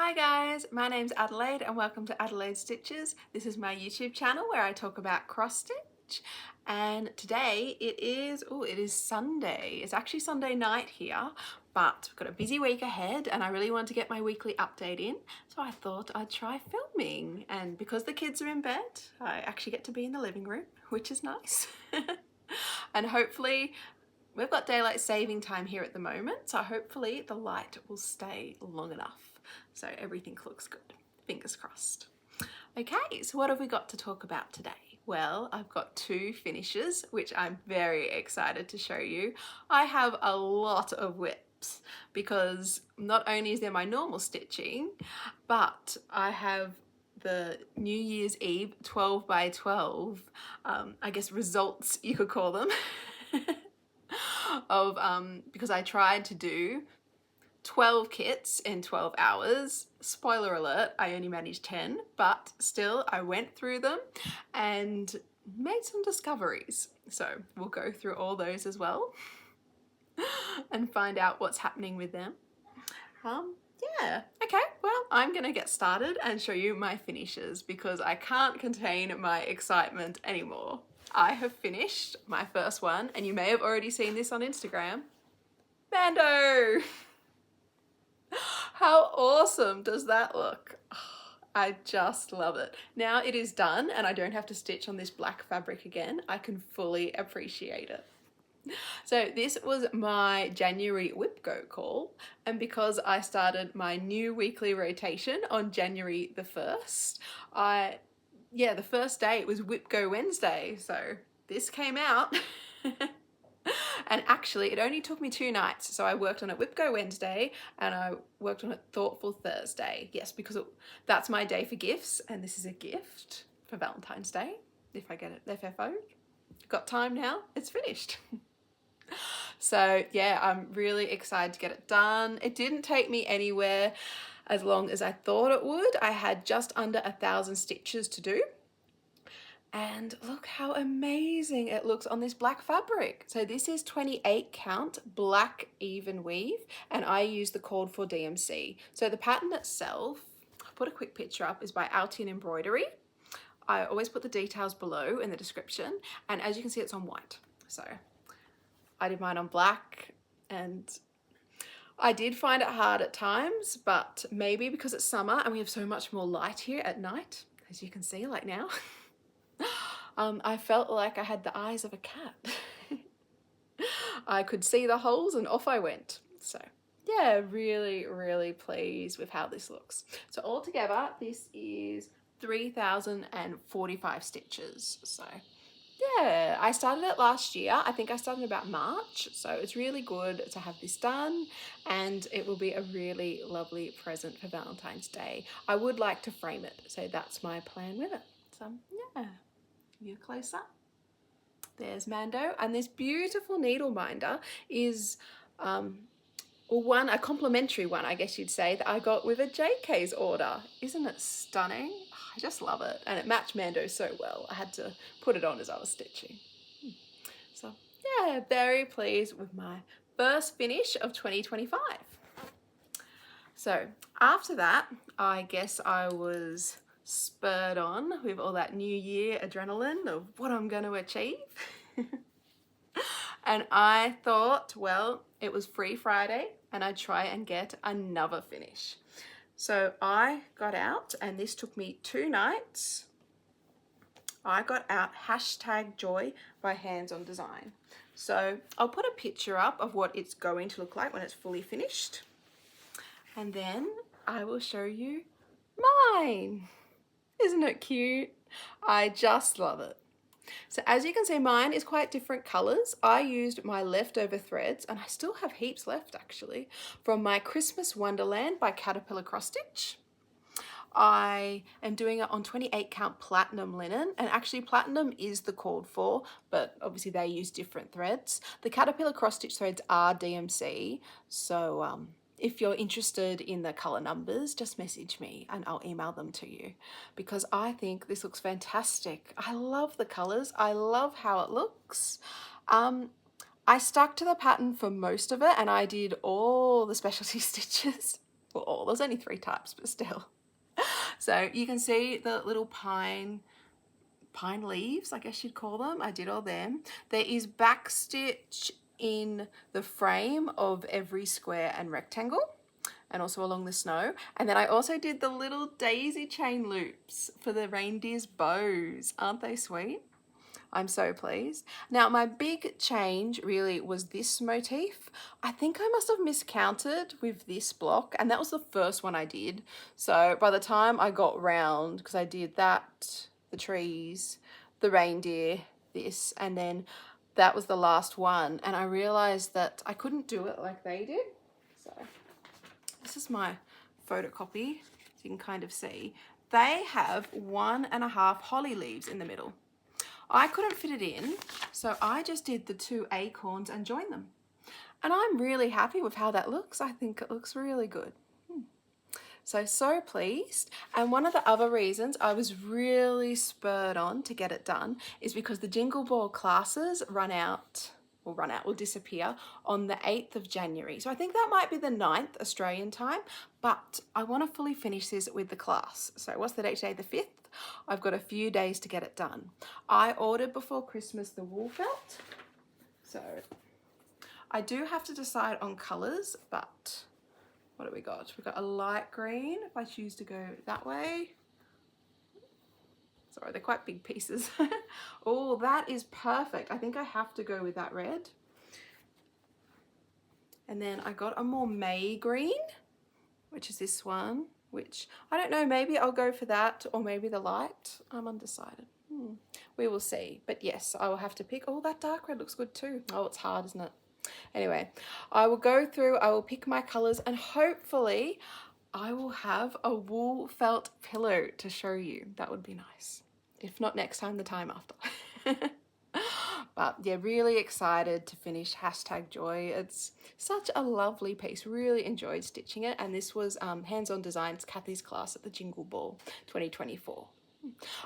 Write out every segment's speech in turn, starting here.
Hi guys, my name's Adelaide and welcome to Adelaide Stitches. This is my YouTube channel where I talk about cross stitch, and today it is Sunday. It's actually Sunday night here, but we've got a busy week ahead and I really want to get my weekly update in, so I thought I'd try filming. And because the kids are in bed, I actually get to be in the living room, which is nice. And hopefully we've got daylight saving time here at the moment, so hopefully the light will stay long enough so everything looks good. Fingers crossed. Okay, so what have we got to talk about today? Well, I've got two finishes which I'm very excited to show you. I have a lot of WIPS because not only is there my normal stitching, but I have the New Year's Eve 12 by 12 I guess results, you could call them. Of because I tried to do 12 kits in 12 hours. Spoiler alert, I only managed 10, but still I went through them and made some discoveries. So we'll go through all those as well and find out what's happening with them. Yeah, okay, well, I'm gonna get started and show you my finishes because I can't contain my excitement anymore. I have finished my first one, and you may have already seen this on Instagram. Mando! How awesome does that look? I just love it. Now it is done and I don't have to stitch on this black fabric again. I can fully appreciate it. So this was my January WIP Go call, and because I started my new weekly rotation on January the 1st, the first day it was WIP Go Wednesday, so this came out. And actually it only took me 2 nights, so I worked on it WIP Go Wednesday and I worked on it Thoughtful Thursday. Yes, because that's my day for gifts, and this is a gift for Valentine's Day if I get it FFO. Got time now, it's finished. So yeah, I'm really excited to get it done. It didn't take me anywhere as long as I thought it would. I had just under 1,000 stitches to do. And look how amazing it looks on this black fabric. So this is 28 count Black Evenweave, and I use the cord for DMC. So the pattern itself, I'll put a quick picture up, is by Aliton Embroidery. I always put the details below in the description, and as you can see it's on white. So I did mine on black, and I did find it hard at times, but maybe because it's summer and we have so much more light here at night, as you can see like now. I felt like I had the eyes of a cat. I could see the holes and off I went. So yeah, really, really pleased with how this looks. So altogether, this is 3,045 stitches. So yeah, I started it last year. I think I started about March. So it's really good to have this done, and it will be a really lovely present for Valentine's Day. I would like to frame it, so that's my plan with it. So yeah. You closer. There's Mando, and this beautiful needle binder is a complimentary one, I guess you'd say, that I got with a JK's order. Isn't it stunning? I just love it, and it matched Mando so well. I had to put it on as I was stitching. So yeah, very pleased with my first finish of 2025. So after that, I guess I was spurred on with all that new year adrenaline of what I'm going to achieve. And I thought, well, it was Free Friday and I'd try and get another finish. So I got out, and this took me 2 nights. I got out #joy by Hands On Design. So I'll put a picture up of what it's going to look like when it's fully finished, and then I will show you mine. Isn't it cute? I just love it. So as you can see, mine is quite different colors. I used my leftover threads, and I still have heaps left actually, from my Christmas Wonderland by Caterpillar Cross Stitch. I am doing it on 28 count platinum linen, and actually platinum is the called for, but obviously they use different threads. The Caterpillar Cross Stitch threads are DMC, so if you're interested in the color numbers, just message me and I'll email them to you, because I think this looks fantastic. I love the colors. I love how it looks. I stuck to the pattern for most of it, and I did all the specialty stitches. Well, all, there's only 3 types, but still. So you can see the little pine leaves, I guess you'd call them. I did all them. There is backstitch in the frame of every square and rectangle, and also along the snow. And then I also did the little daisy chain loops for the reindeer's bows. Aren't they sweet? I'm so pleased. Now my big change really was this motif. I think I must have miscounted with this block, and that was the first one I did. So by the time I got round, because I did that, the trees, the reindeer, this, and then that was the last one, and I realized that I couldn't do it like they did. So this is my photocopy, so you can kind of see. They have 1.5 holly leaves in the middle. I couldn't fit it in, so I just did the 2 acorns and joined them. And I'm really happy with how that looks. I think it looks really good. So pleased. And one of the other reasons I was really spurred on to get it done is because the Jingle Ball classes will disappear on the 8th of January. So I think that might be the 9th Australian time, but I want to fully finish this with the class. So what's the date today? The 5th. I've got a few days to get it done. I ordered before Christmas the wool felt. So I do have to decide on colours, but what do we got? We've got a light green if I choose to go that way. Sorry, they're quite big pieces. Oh, that is perfect. I think I have to go with that red. And then I got a more May green, which is this one, which I don't know, maybe I'll go for that or maybe the light. I'm undecided. We will see. But yes, I will have to pick. Oh, that dark red looks good too. Oh, it's hard, isn't it? Anyway, I will go through, I will pick my colours, and hopefully I will have a wool felt pillow to show you. That would be nice. If not next time, the time after. But yeah, really excited to finish #joy. It's such a lovely piece. Really enjoyed stitching it. And this was hands-on designs, Kathy's class at the Jingle Ball 2024.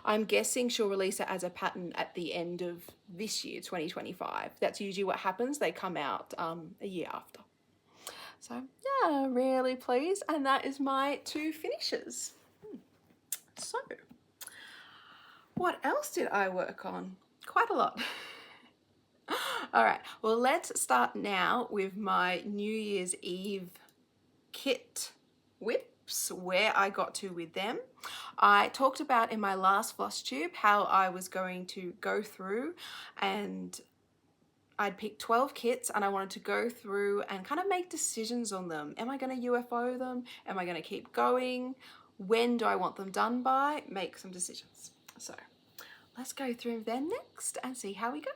I'm guessing she'll release it as a pattern at the end of this year, 2025. That's usually what happens. They come out a year after. So yeah, really pleased. And that is my 2 finishes. So what else did I work on? Quite a lot. All right, well, let's start now with my New Year's Eve kit WIPS, where I got to with them. I talked about in my last Flosstube how I was going to go through and I'd pick 12 kits and I wanted to go through and kind of make decisions on them. Am I going to UFO them? Am I going to keep going? When do I want them done by? Make some decisions. So let's go through them next and see how we go.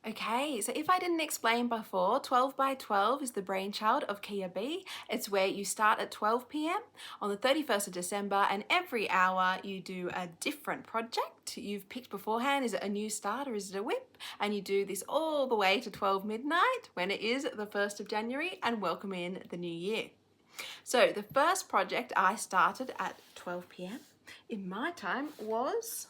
Okay, so if I didn't explain before, 12 by 12 is the brainchild of Kia B. It's where you start at 12 p.m. on the 31st of December, and every hour you do a different project you've picked beforehand. Is it a new start or is it a WIP? And you do this all the way to 12 midnight when it is the 1st of January and welcome in the new year. So the first project I started at 12 p.m. in my time was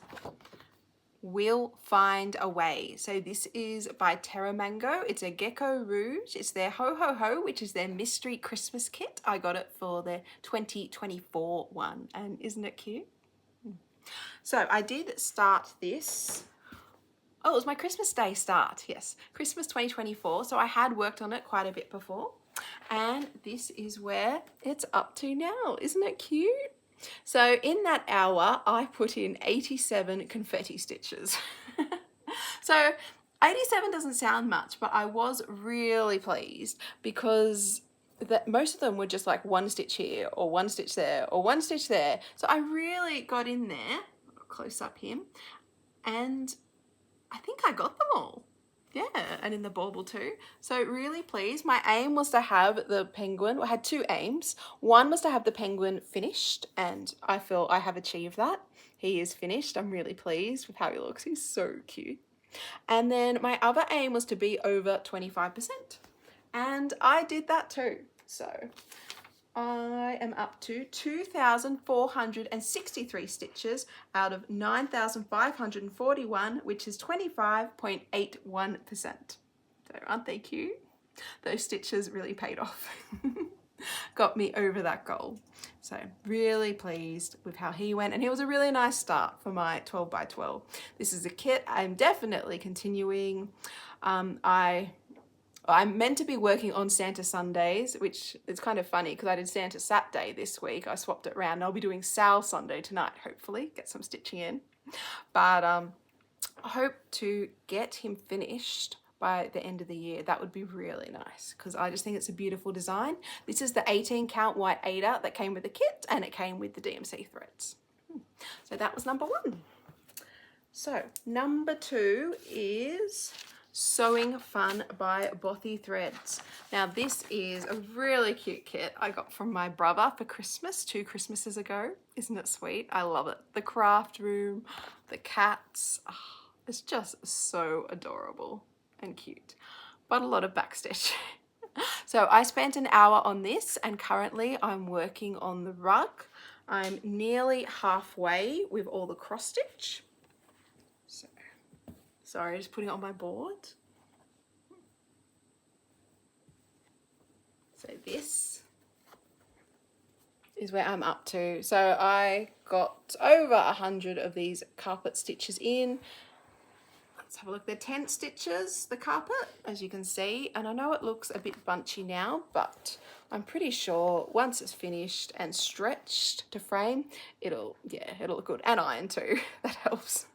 We'll Find a Way. So this is by Terra Mango. It's a Gecko Rouge. It's their Hohoho, which is their mystery Christmas kit. I got it for the 2024 one, and isn't it cute? So I did start this. Oh, it was my Christmas Day start. Yes, Christmas 2024. So I had worked on it quite a bit before, and this is where it's up to now. Isn't it cute? So in that hour, I put in 87 confetti stitches. So 87 doesn't sound much, but I was really pleased because most of them were just like 1 stitch here or 1 stitch there or 1 stitch there. So I really got in there, close up here, and I think I got them all. Yeah, and in the bauble too. So really pleased. My aim was to have the penguin. I had 2 aims. One was to have the penguin finished, and I feel I have achieved that. He is finished. I'm really pleased with how he looks. He's so cute. And then my other aim was to be over 25%. And I did that too. So I am up to 2,463 stitches out of 9,541, which is 25.81%. So aren't they cute? Those stitches really paid off. got me over that goal. So really pleased with how he went, and he was a really nice start for my 12 by 12. This is a kit I'm definitely continuing. I'm meant to be working on Santa Sundays, which is kind of funny because I did Santa Saturday this week. I swapped it around. I'll be doing Sal Sunday tonight, hopefully, get some stitching in. But I hope to get him finished by the end of the year. That would be really nice because I just think it's a beautiful design. This is the 18 count white Aida that came with the kit, and it came with the DMC threads. So that was number 1. So number 2 is Sewing Fun by Bothy Threads. Now this is a really cute kit I got from my brother for Christmas 2 Christmases ago. Isn't it sweet? I love it. The craft room, the cats, it's just so adorable and cute, but a lot of backstitch. So I spent an hour on this, and currently I'm working on the rug. I'm nearly halfway with all the cross stitch. So, sorry, just putting it on my board. So this is where I'm up to. So I got over 100 of these carpet stitches in. Let's have a look. They're 10 stitches, the carpet, as you can see, and I know it looks a bit bunchy now, but I'm pretty sure once it's finished and stretched to frame, it'll look good, and iron too. That helps.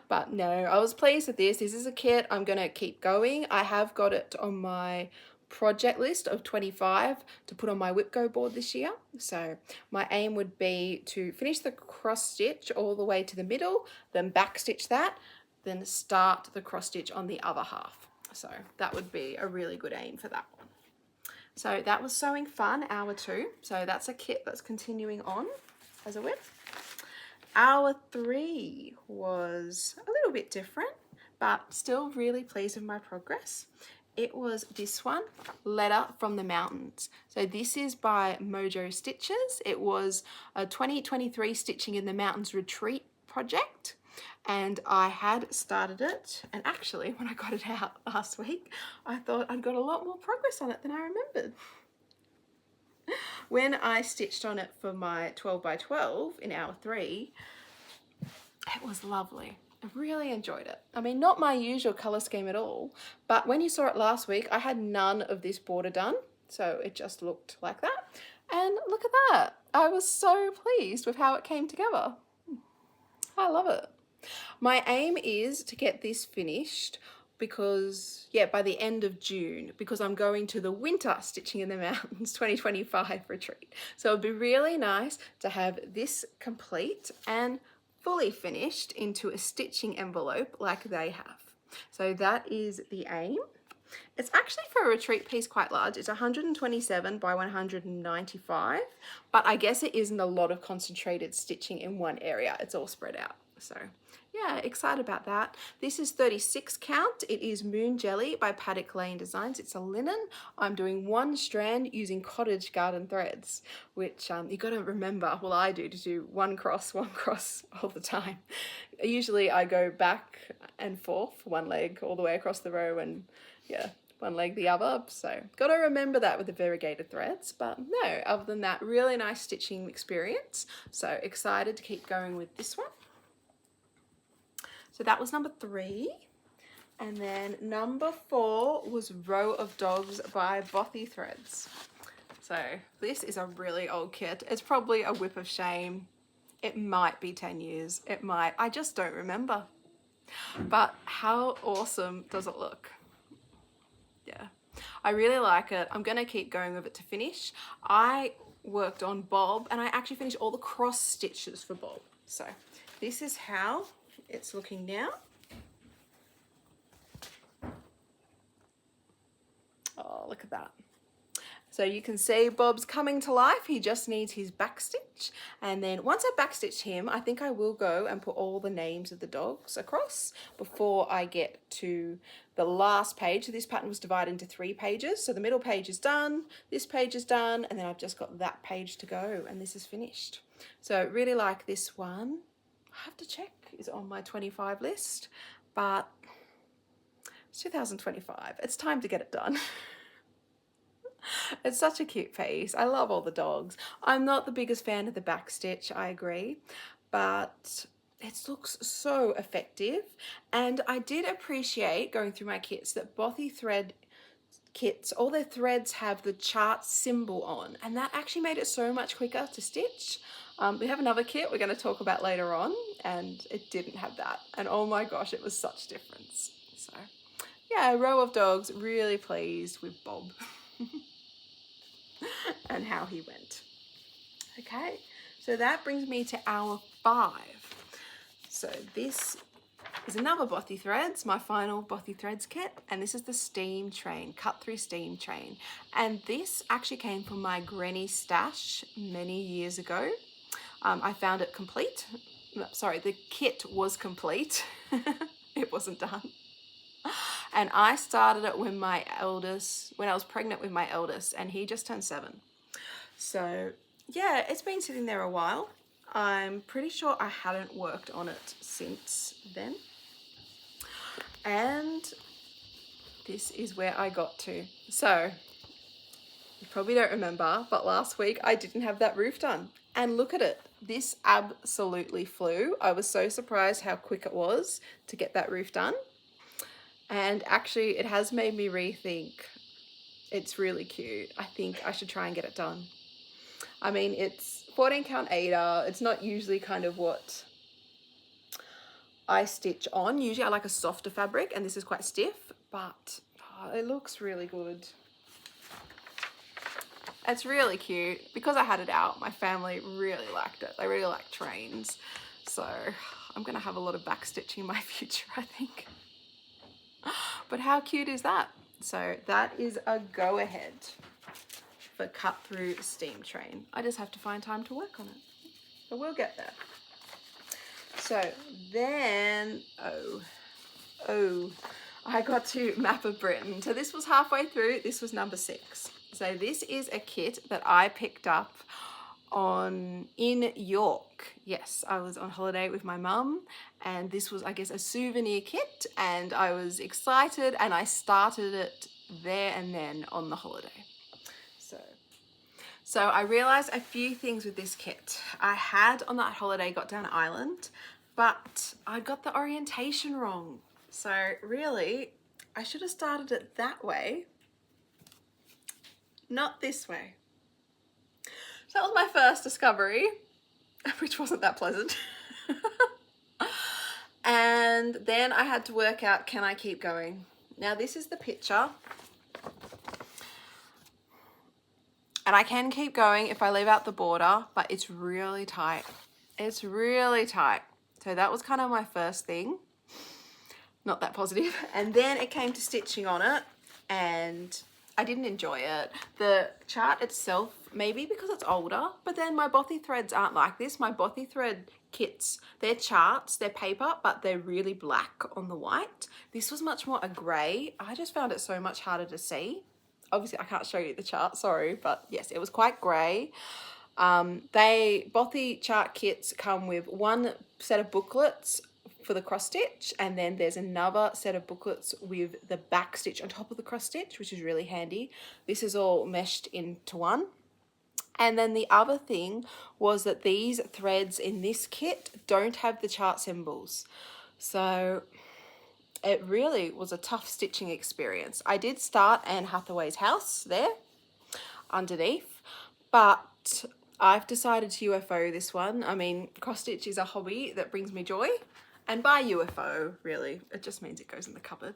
But no, I was pleased with this. This is a kit I'm gonna keep going. I have got it on my project list of 25 to put on my WIPS board this year. So my aim would be to finish the cross stitch all the way to the middle, then back stitch that, then start the cross stitch on the other half. So that would be a really good aim for that one. So that was Sewing Fun, hour 2. So that's a kit that's continuing on as a WIP. Hour 3 was a little bit different, but still really pleased with my progress. It was this one, Letter from the Mountains. So this is by Mojo Stitches. It was a 2023 Stitching in the Mountains retreat project, and I had started it, and actually when I got it out last week, I thought I'd got a lot more progress on it than I remembered. When I stitched on it for my 12 by 12 in hour 3, it was lovely. I really enjoyed it. I mean, not my usual colour scheme at all, but when you saw it last week, I had none of this border done, so it just looked like that. And look at that. I was so pleased with how it came together. I love it. My aim is to get this finished because, yeah, by the end of June, because I'm going to the Winter Stitching in the Mountains 2025 retreat. So it'd be really nice to have this complete and fully finished into a stitching envelope like they have. So that is the aim. It's actually, for a retreat piece, quite large. It's 127 by 195, but I guess it isn't a lot of concentrated stitching in one area. It's all spread out. So yeah, excited about that. This is 36 count. It is Moon Jelly by Paddock Lane Designs. It's a linen. I'm doing 1 strand using cottage garden threads, which you got to remember, well, I do, to do one cross all the time. Usually I go back and forth, one leg all the way across the row, and yeah, one leg the other. So got to remember that with the variegated threads. But no, other than that, really nice stitching experience. So excited to keep going with this one. So that was number 3. And then number 4 was Row of Dogs by Bothy Threads. So this is a really old kit. It's probably a whip of shame. It might be 10 years. It might. I just don't remember. But how awesome does it look? Yeah, I really like it. I'm going to keep going with it to finish. I worked on Bob, and I actually finished all the cross stitches for Bob. So this is how it's looking now. Oh, look at that. So you can see Bob's coming to life. He just needs his backstitch. And then once I backstitch him, I think I will go and put all the names of the dogs across before I get to the last page. So this pattern was divided into 3 pages. So the middle page is done, this page is done, and then I've just got that page to go, and this is finished. So really like this one. I have to check, is on my 25 list, but it's 2025. It's time to get it done. It's such a cute piece. I love all the dogs. I'm not the biggest fan of the backstitch, I agree, but it looks so effective. And I did appreciate going through my kits that Bothy Thread kits, all their threads have the chart symbol on, and that actually made it so much quicker to stitch. We have another kit we're going to talk about later on, and it didn't have that, and oh my gosh, it was such a difference. So yeah, row of dogs, really pleased with Bob and how he went. Okay, so that brings me to hour 5. So this is another Bothy Threads, my final Bothy Threads kit, and this is the steam train, cut through steam train. And this actually came from my granny stash many years ago. I found it complete. Sorry, the kit was complete. It wasn't done. And I started it when I was pregnant with my eldest, and he just turned 7. So yeah, it's been sitting there a while. I'm pretty sure I hadn't worked on it since then. And this is where I got to. So you probably don't remember, but last week I didn't have that roof done. And look at it. This absolutely flew. I was so surprised how quick it was to get that roof done. And actually it has made me rethink. It's really cute. I think I should try and get it done. I mean, it's 14 count Aida. It's not usually kind of what I stitch on. Usually I like a softer fabric, and this is quite stiff, but it looks really good. It's really cute. Because I had it out, my family really liked it. They really like trains. So I'm going to have a lot of back stitching in my future, I think. But how cute is that? So that is a go-ahead for cut through steam train. I just have to find time to work on it. But we'll get there. So then, I got to Map of Britain. So this was halfway through. This was number 6. So this is a kit that I picked up in York. Yes, I was on holiday with my mum, and this was, I guess, a souvenir kit, and I was excited, and I started it there and then on the holiday. So I realized a few things with this kit. I had on that holiday got down Island, but I got the orientation wrong. So really, I should have started it that way, not this way. So that was my first discovery, which wasn't that pleasant. And then I had to work out, can I keep going? Now this is the picture. And I can keep going if I leave out the border, but it's really tight. It's really tight. So that was kind of my first thing. Not that positive. And then it came to stitching on it, and I didn't enjoy it. The chart itself, maybe because it's older, but then my Bothy Threads aren't like this. My Bothy Thread kits, they're charts, they're paper, but they're really black on the white. This was much more a grey. I just found it so much harder to see. Obviously I can't show you the chart, sorry, but yes, it was quite grey. Bothy chart kits come with one set of booklets for the cross stitch, and then there's another set of booklets with the back stitch on top of the cross stitch, which is really handy. This is all meshed into one. And then the other thing was that these threads in this kit don't have the chart symbols. So it really was a tough stitching experience. I did start Anne Hathaway's house there underneath, but I've decided to UFO this one. I mean, cross stitch is a hobby that brings me joy, and by UFO, really, it just means it goes in the cupboard.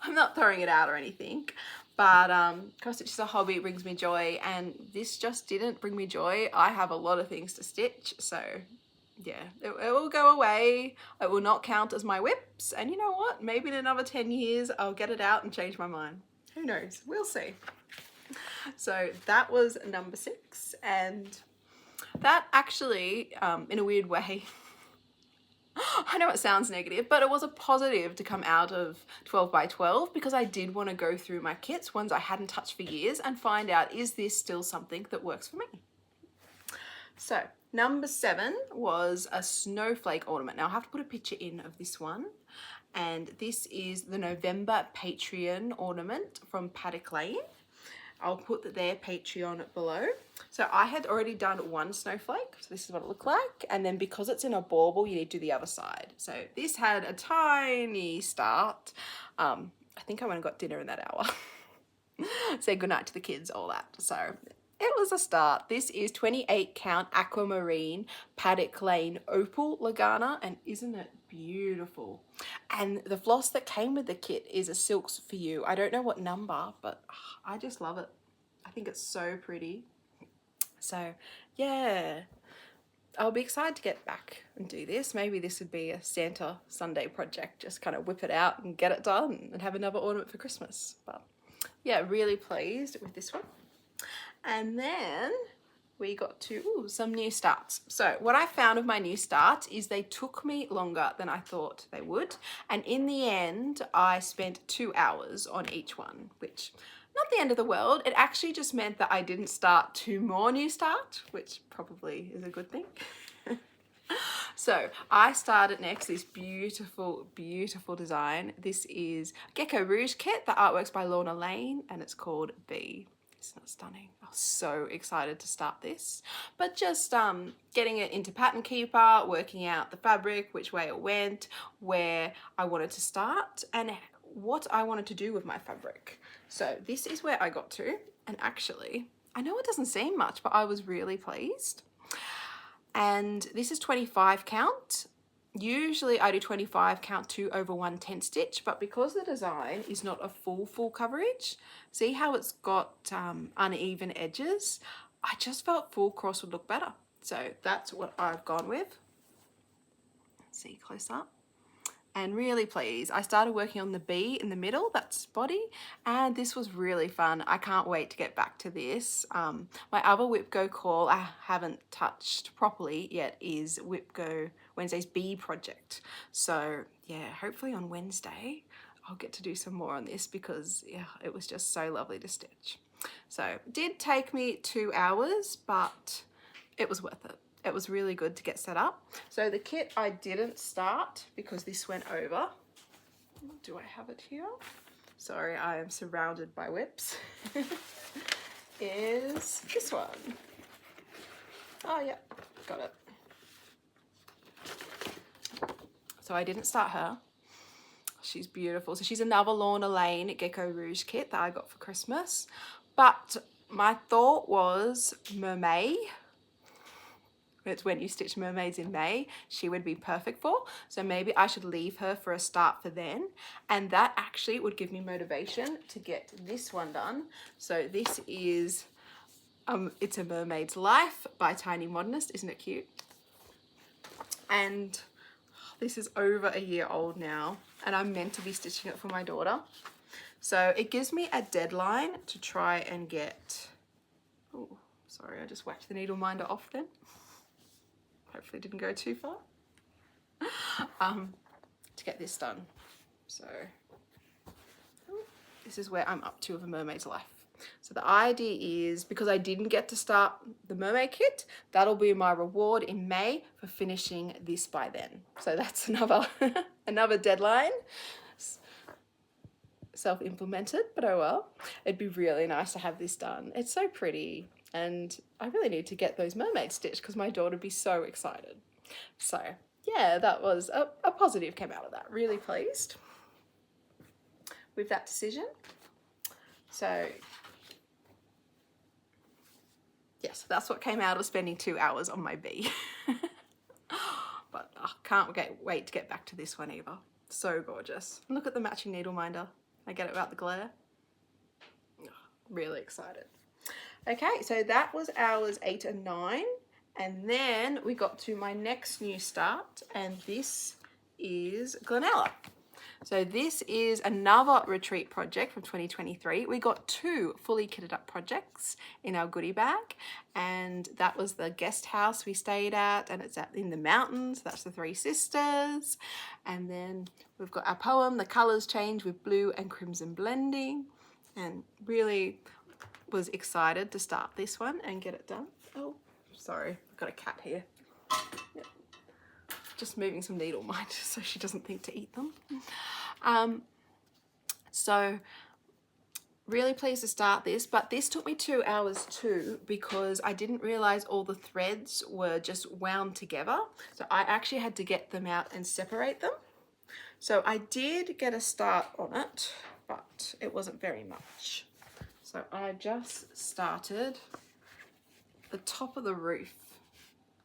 I'm not throwing it out or anything, but cross stitch is a hobby, it brings me joy, and this just didn't bring me joy. I have a lot of things to stitch, so yeah, it will go away. It will not count as my WIPS, and you know what? Maybe in another 10 years, I'll get it out and change my mind. Who knows? We'll see. So that was number 6, and that actually, in a weird way, I know it sounds negative, but it was a positive to come out of 12 by 12 because I did want to go through my kits, ones I hadn't touched for years, and find out, is this still something that works for me? So Number 7 was a snowflake ornament. Now I have to put a picture in of this one. And this is the November Patreon ornament from Paddock Lane. I'll put their Patreon below. So I had already done one snowflake. So this is what it looked like. And then because it's in a bauble, you need to do the other side. So this had a tiny start. I think I went and got dinner in that hour. Say goodnight to the kids, all that. So it was a start. This is 28 count aquamarine Paddock Lane opal lugana, and isn't it beautiful? And the floss that came with the kit is a Silks For You. I don't know what number, but I just love it. I think it's so pretty. So yeah, I'll be excited to get back and do this. Maybe this would be a Santa Sunday project, just kind of whip it out and get it done and have another ornament for Christmas. But yeah, really pleased with this one. And then we got to some new starts. So what I found of my new starts is they took me longer than I thought they would. And in the end, I spent 2 hours on each one, which not the end of the world. It actually just meant that I didn't start 2 more new starts, which probably is a good thing. So I started next this beautiful, beautiful design. This is Gecko Rouge kit. The artwork's by Lorna Laine and it's called Bee. Isn't it stunning? I was so excited to start this. But just getting it into Pattern Keeper, working out the fabric, which way it went, where I wanted to start, and what I wanted to do with my fabric. So this is where I got to. And actually, I know it doesn't seem much, but I was really pleased. And this is 25 count. Usually I do 25 count 2 over 1/10 stitch, but because the design is not a full coverage, see how it's got uneven edges? I just felt full cross would look better. So that's what I've gone with. Let's see close up. And really pleased. I started working on the bee in the middle, that's body, and this was really fun. I can't wait to get back to this. My other Whip Go call I haven't touched properly yet is Whip Go Wednesday's bee project. So yeah, hopefully on Wednesday I'll get to do some more on this because yeah, it was just so lovely to stitch. So it did take me 2 hours, but it was worth it. It was really good to get set up. So the kit I didn't start because this went over. Do I have it here? Sorry, I am surrounded by WIPS. Is this one. Oh yeah, got it. So I didn't start her. She's beautiful. So she's another Lorna Laine Gecko Rouge kit that I got for Christmas. But my thought was Mermaid. It's when you stitch mermaids in May, she would be perfect for. So maybe I should leave her for a start for then. And that actually would give me motivation to get this one done. So this is, it's a Mermaids Life by Tiny Modernist. Isn't it cute? And this is over a year old now. And I'm meant to be stitching it for my daughter. So it gives me a deadline to try and get, oh, sorry, I just whacked the needle minder off then. Hopefully didn't go too far. To get this done. So this is where I'm up to with a Mermaid's Life. So the idea is, because I didn't get to start the mermaid kit, that'll be my reward in May for finishing this by then. So that's another another deadline. Self-implemented, but oh well. It'd be really nice to have this done. It's so pretty. And I really need to get those mermaids stitched because my daughter would be so excited. So yeah, that was a positive came out of that. Really pleased with that decision. So yes, that's what came out of spending 2 hours on my bee. But I can't wait to get back to this one either. So gorgeous. Look at the matching needle minder. I get it without the glare. Really excited. Okay, so that was hours 8 and 9, and then we got to my next new start, and this is Glenella. So this is another retreat project from 2023. We got 2 fully kitted up projects in our goodie bag, and that was the guest house we stayed at, and it's in the mountains. That's the 3 sisters. And then we've got our poem, The Colours Change with Blue and Crimson Blending, and really was excited to start this one and get it done. Oh, Sorry, I've got a cat here. Yep. Just moving some needle mine so she doesn't think to eat them. So really pleased to start this, but this took me 2 hours too because I didn't realize all the threads were just wound together. So I actually had to get them out and separate them. So I did get a start on it, but it wasn't very much. So I just started the top of the roof.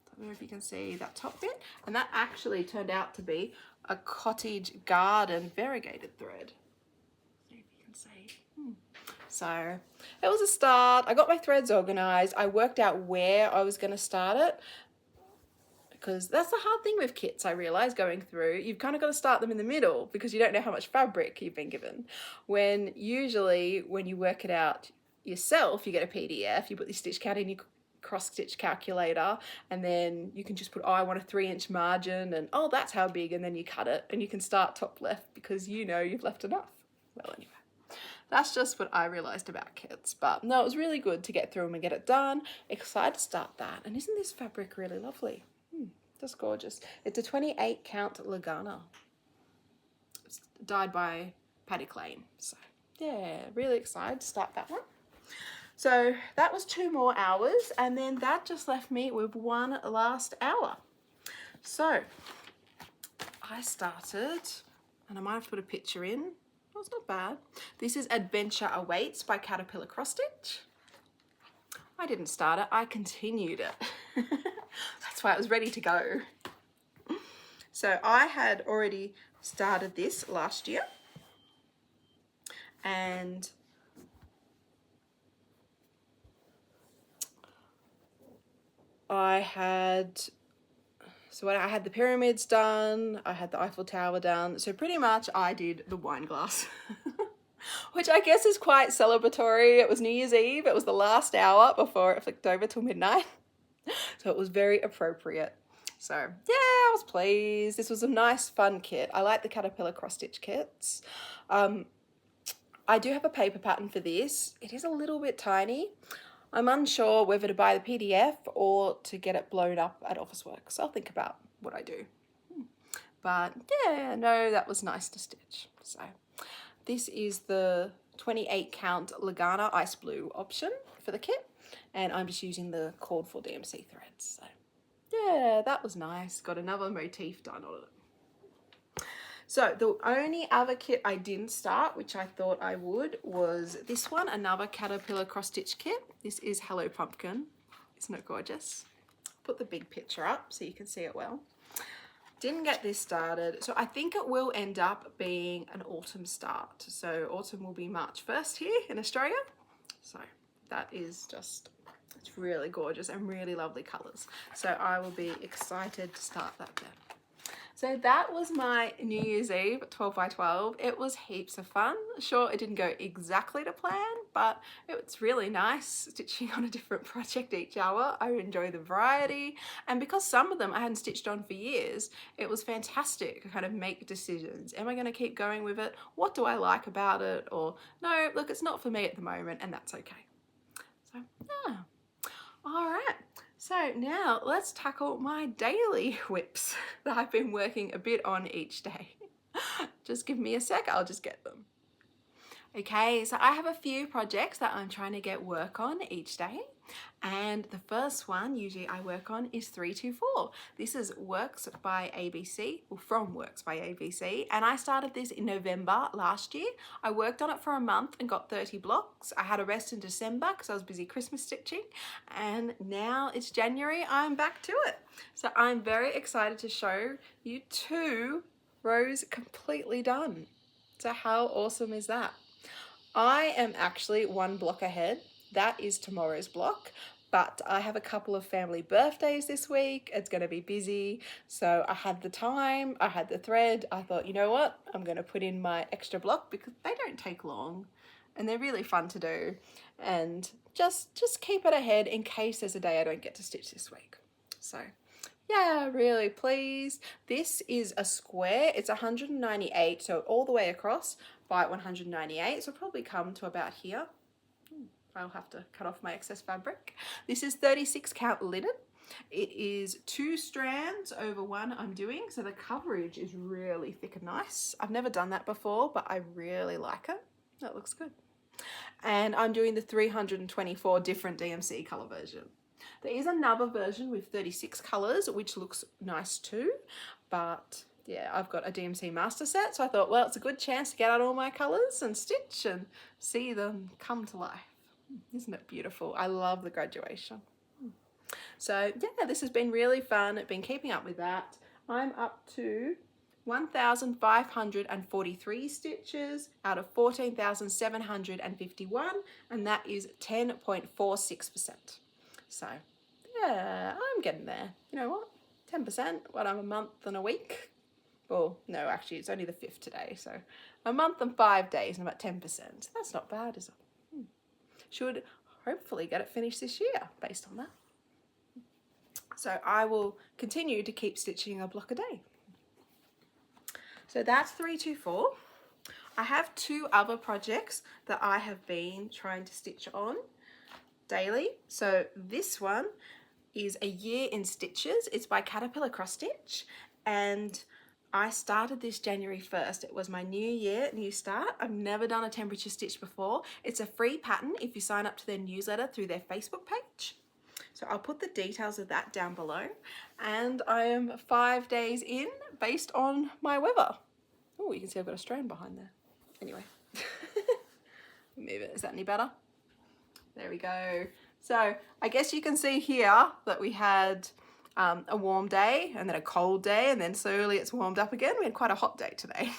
I don't know if you can see that top bit, and that actually turned out to be a cottage garden variegated thread. See if you can see. So it was a start. I got my threads organized. I worked out where I was going to start it, because that's the hard thing with kits, I realize, going through. You've kind of got to start them in the middle because you don't know how much fabric you've been given. When usually when you work it out yourself, you get a PDF, you put the stitch count in your cross stitch calculator, and then you can just put, oh, I want a 3-inch margin, and oh, that's how big, and then you cut it and you can start top left because you know you've left enough. Well, anyway, that's just what I realized about kits. But no, it was really good to get through them and get it done. Excited to start that. And isn't this fabric really lovely? Just gorgeous. It's a 28 count lugana. It's dyed by Paddock Lane. So yeah, really excited to start that one. So that was 2 more hours, and then that just left me with 1 last hour. So I started, and I might have to put a picture in. Oh, it's not bad. This is Adventure Awaits by Caterpillar Cross Stitch. I didn't start it, I continued it. That's why it was ready to go. So I had already started this last year, and I had the pyramids done, I had the Eiffel Tower done, so pretty much I did the wine glass. Which I guess is quite celebratory. It was New Year's Eve, it was the last hour before it flicked over till midnight. So it was very appropriate. So yeah, I was pleased. This was a nice fun kit. I like the Caterpillar cross stitch kits. I do have a paper pattern for this. It is a little bit tiny. I'm unsure whether to buy the PDF or to get it blown up at Officeworks. So I'll think about what I do. But yeah, no, that was nice to stitch. So this is the 28 count Lugana Ice Blue option for the kit, and I'm just using the called for DMC threads. So yeah, that was nice. Got another motif done on it. So the only other kit I didn't start, which I thought I would, was this one, another Caterpillar cross stitch kit. This is Hello Pumpkin. Isn't it gorgeous? Put the big picture up so you can see it well. Didn't get this started, so I think it will end up being an autumn start. So autumn will be March 1st here in Australia. So that is just, it's really gorgeous and really lovely colours. So I will be excited to start that then. So that was my New Year's Eve 12 by 12. It was heaps of fun. Sure, it didn't go exactly to plan, but it's really nice stitching on a different project each hour. I enjoy the variety. And because some of them I hadn't stitched on for years, it was fantastic to kind of make decisions. Am I going to keep going with it? What do I like about it? Or no, look, it's not for me at the moment, and that's okay. So yeah. All right. So now let's tackle my daily WIPs that I've been working a bit on each day. Just give me a sec, I'll just get them. Okay, so I have a few projects that I'm trying to get work on each day. And the first one usually I work on is 324. This is Works by ABC, or from Works by ABC, and I started this in November last year. I worked on it for a month and got 30 blocks. I had a rest in December because I was busy Christmas stitching, and now it's January, I'm back to it. So I'm very excited to show you 2 rows completely done. So how awesome is that? I am actually 1 block ahead. That is tomorrow's block, but I have a couple of family birthdays this week. It's going to be busy. So I had the time, I had the thread. I thought, you know what? I'm going to put in my extra block because they don't take long and they're really fun to do. And just keep it ahead in case there's a day I don't get to stitch this week. So yeah, really pleased. This is a square. It's 198, so all the way across by 198. So it'll probably come to about here. I'll have to cut off my excess fabric. This is 36 count linen. It is 2 strands over 1 I'm doing, so the coverage is really thick and nice. I've never done that before, but I really like it. That looks good. And I'm doing the 324 different DMC color version. There is another version with 36 colors, which looks nice too, but yeah, I've got a DMC master set, so I thought, well, it's a good chance to get out all my colors and stitch and see them come to life. Isn't it beautiful? I love the graduation. So yeah, this has been really fun. I've been keeping up with that. I'm up to 1,543 stitches out of 14,751, and that is 10.46%. So yeah, I'm getting there. You know what? 10%, what, I'm a month and a week? Well, no, actually it's only the 5th today, so a month and 5 days and about 10%. That's not bad, is it? Should hopefully get it finished this year based on that. So I will continue to keep stitching a block a day. So that's 324. I have 2 other projects that I have been trying to stitch on daily. So this one is A Year in Stitches. It's by Caterpillar Cross Stitch, and I started this January 1st. It was my new year, new start. I've never done a temperature stitch before. It's a free pattern if you sign up to their newsletter through their Facebook page. So I'll put the details of that down below. And I am 5 days in based on my weather. Oh, you can see I've got a strand behind there. Anyway, move it. Is that any better? There we go. So I guess you can see here that we had a warm day and then a cold day, and then slowly it's warmed up again. We had quite a hot day today.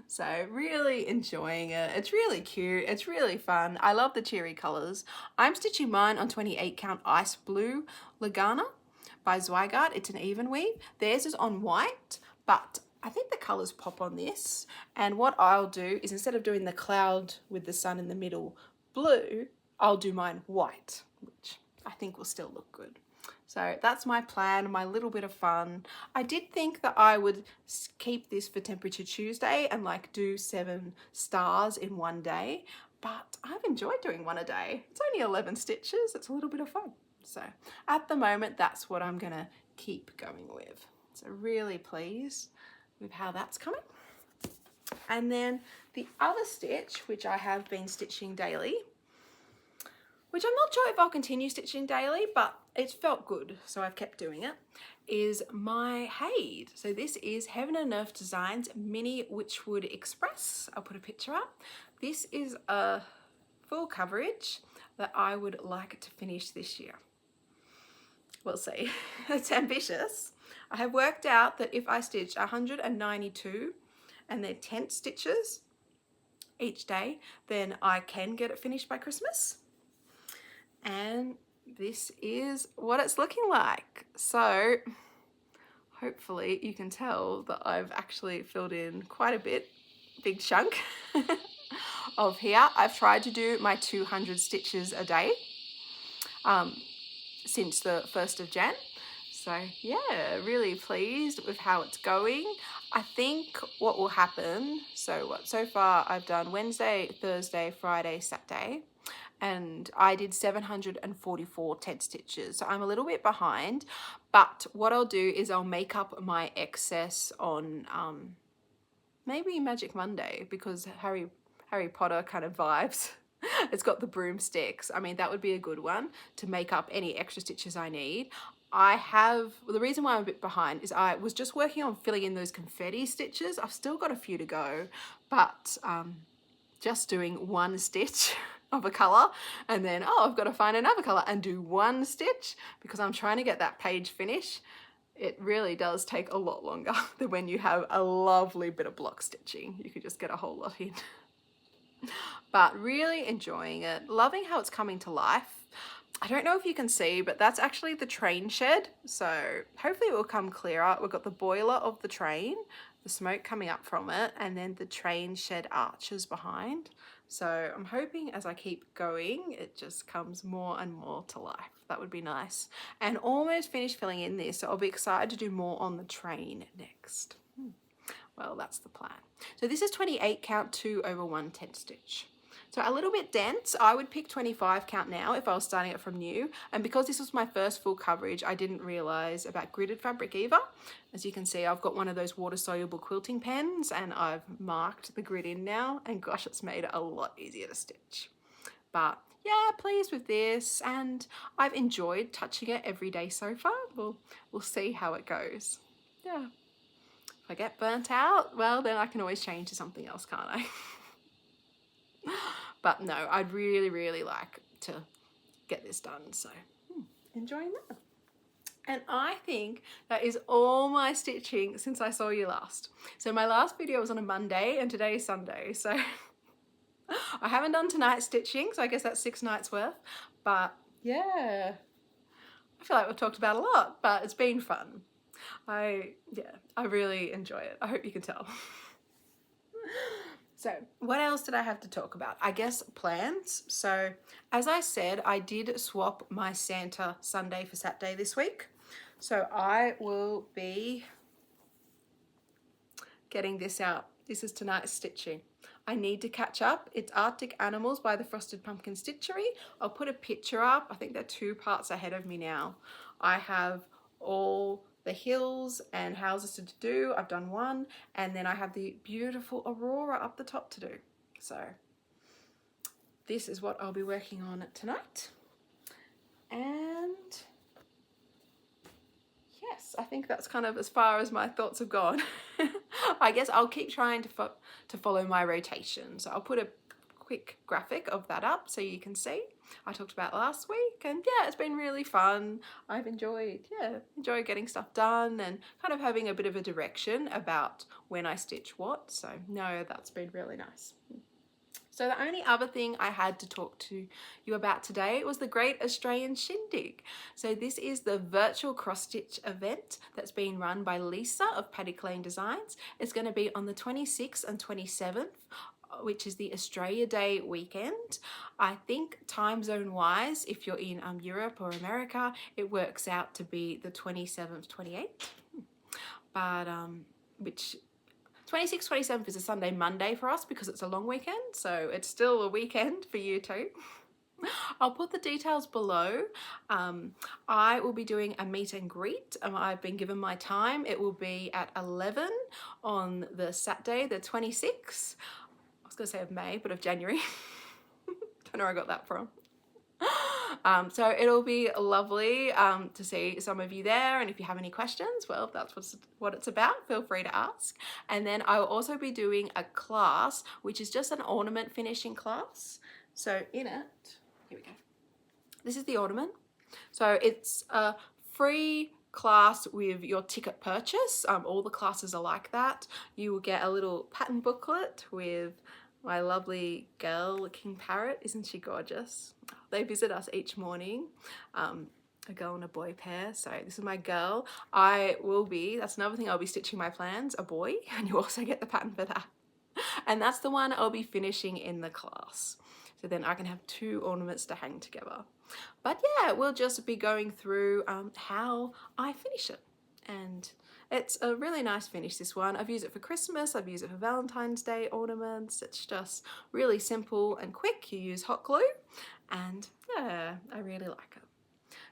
So really enjoying it. It's really cute. It's really fun. I love the cheery colors. I'm stitching mine on 28 count Ice Blue Lugana by Zweigart. It's an even weave. Theirs is on white, but I think the colors pop on this. And what I'll do is, instead of doing the cloud with the sun in the middle blue, I'll do mine white, which I think will still look good. So that's my plan, my little bit of fun. I did think that I would keep this for Temperature Tuesday and like do 7 stars in one day, but I've enjoyed doing 1 a day. It's only 11 stitches, it's a little bit of fun. So at the moment, that's what I'm gonna keep going with. So really pleased with how that's coming. And then the other stitch, which I have been stitching daily, which I'm not sure if I'll continue stitching daily, but it's felt good, so I've kept doing it, is my Haid. So this is Heaven and Earth Designs Mini Witchwood Express. I'll put a picture up. This is a full coverage that I would like to finish this year. We'll see. It's ambitious. I have worked out that if I stitch 192 and they're 10 stitches each day, then I can get it finished by Christmas. And this is what it's looking like. So hopefully you can tell that I've actually filled in quite a big chunk of here. I've tried to do my 200 stitches a day since the 1st of Jan. So yeah, really pleased with how it's going. I think what will happen, so far I've done Wednesday, Thursday, Friday, Saturday, and I did 744 10 stitches. So I'm a little bit behind, but what I'll do is I'll make up my excess on maybe Magic Monday, because Harry Potter kind of vibes. It's got the broomsticks. I mean, that would be a good one to make up any extra stitches I need. The reason why I'm a bit behind is I was just working on filling in those confetti stitches. I've still got a few to go, but just doing 1 stitch of a color, and then I've got to find another color and do 1 stitch, because I'm trying to get that page finished. It really does take a lot longer than when you have a lovely bit of block stitching. You could just get a whole lot in. But really enjoying it, loving how it's coming to life. I don't know if you can see, but that's actually the train shed. So hopefully it will come clearer. We've got the boiler of the train, the smoke coming up from it, and then the train shed arches behind. So I'm hoping as I keep going, it just comes more and more to life. That would be nice. And almost finished filling in this, so I'll be excited to do more on the train next. Well, that's the plan. So this is 28 count 2 over 1 10 stitch. So a little bit dense. I would pick 25 count now if I was starting it from new. And because this was my first full coverage, I didn't realize about gridded fabric either. As you can see, I've got one of those water soluble quilting pens and I've marked the grid in now, and gosh, it's made it a lot easier to stitch. But yeah, pleased with this, and I've enjoyed touching it every day so far. We'll see how it goes. Yeah. If I get burnt out, well, then I can always change to something else, can't I? But no, I'd really, really like to get this done. So enjoying that. And I think that is all my stitching since I saw you last. So my last video was on a Monday and today is Sunday. So I haven't done tonight's stitching, so I guess that's 6 nights worth. But yeah, I feel like we've talked about a lot, but it's been fun. I really enjoy it. I hope you can tell. So what else did I have to talk about? I guess plans. So as I said, I did swap my Santa Sunday for Saturday this week. So I will be getting this out. This is tonight's stitching. I need to catch up. It's Arctic Animals by the Frosted Pumpkin Stitchery. I'll put a picture up. I think they're 2 parts ahead of me now. I have all the hills and houses to do. I've done 1, and then I have the beautiful aurora up the top to do. So this is what I'll be working on tonight. And yes, I think that's kind of as far as my thoughts have gone. I guess I'll keep trying to follow my rotation. So I'll put a quick graphic of that up so you can see. I talked about last week, and yeah, it's been really fun. I've enjoyed getting stuff done and kind of having a bit of a direction about when I stitch what. So no, that's been really nice. So the only other thing I had to talk to you about today was the Great Australian Shindig. So this is the virtual cross-stitch event that's being run by Lisa of Paddock Lane Designs. It's going to be on the 26th and 27th, which is the Australia Day weekend. I think time zone wise, if you're in Europe or America, it works out to be the 27th, 28th. But which 26th, 27th is a Sunday, Monday for us because it's a long weekend. So it's still a weekend for you too. I'll put the details below. I will be doing a meet and greet. I've been given my time. It will be at 11 on the Saturday, the 26th. I was going to say of May, but of January. Don't know where I got that from. So it'll be lovely to see some of you there, and if you have any questions, well, if that's what it's about, feel free to ask. And then I will also be doing a class, which is just an ornament finishing class. So in it, here we go. This is the ornament. So it's a free class with your ticket purchase. All the classes are like that. You will get a little pattern booklet with my lovely girl, King Parrot. Isn't she gorgeous? They visit us each morning, a girl and a boy pair. So this is my girl. That's another thing I'll be stitching my plans, a boy, and you also get the pattern for that. And that's the one I'll be finishing in the class. So then I can have 2 ornaments to hang together. But yeah, we'll just be going through how I finish it. And it's a really nice finish, this one. I've used it for Christmas, I've used it for Valentine's Day ornaments. It's just really simple and quick. You use hot glue, and yeah, I really like it.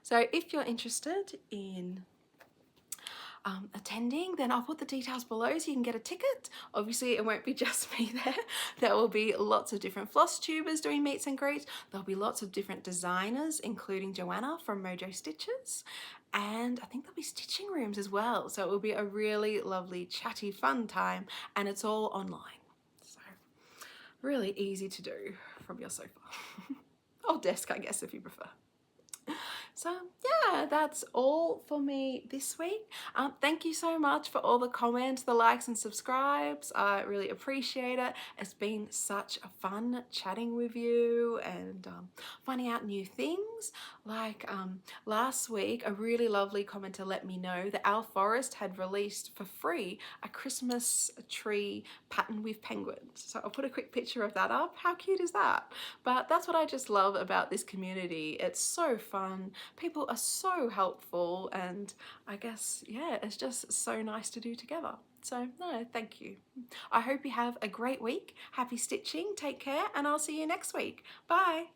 So if you're interested in attending, then I'll put the details below so you can get a ticket. Obviously it won't be just me there. There will be lots of different floss tubers doing meets and greets. There'll be lots of different designers, including Joanna from Mojo Stitches, and I think there'll be stitching rooms as well. So it will be a really lovely, chatty, fun time, and it's all online. So really easy to do from your sofa. Or desk, I guess, if you prefer. So yeah, that's all for me this week. Thank you so much for all the comments, the likes and subscribes. I really appreciate it. It's been such a fun chatting with you and finding out new things. Like last week, a really lovely commenter let me know that our forest had released for free a Christmas tree pattern with penguins. So I'll put a quick picture of that up. How cute is that? But that's what I just love about this community. It's so fun. people are so helpful, and I guess, yeah, it's just so nice to do together. So no, thank you. I hope you have a great week. Happy stitching, take care, and I'll see you next week. Bye.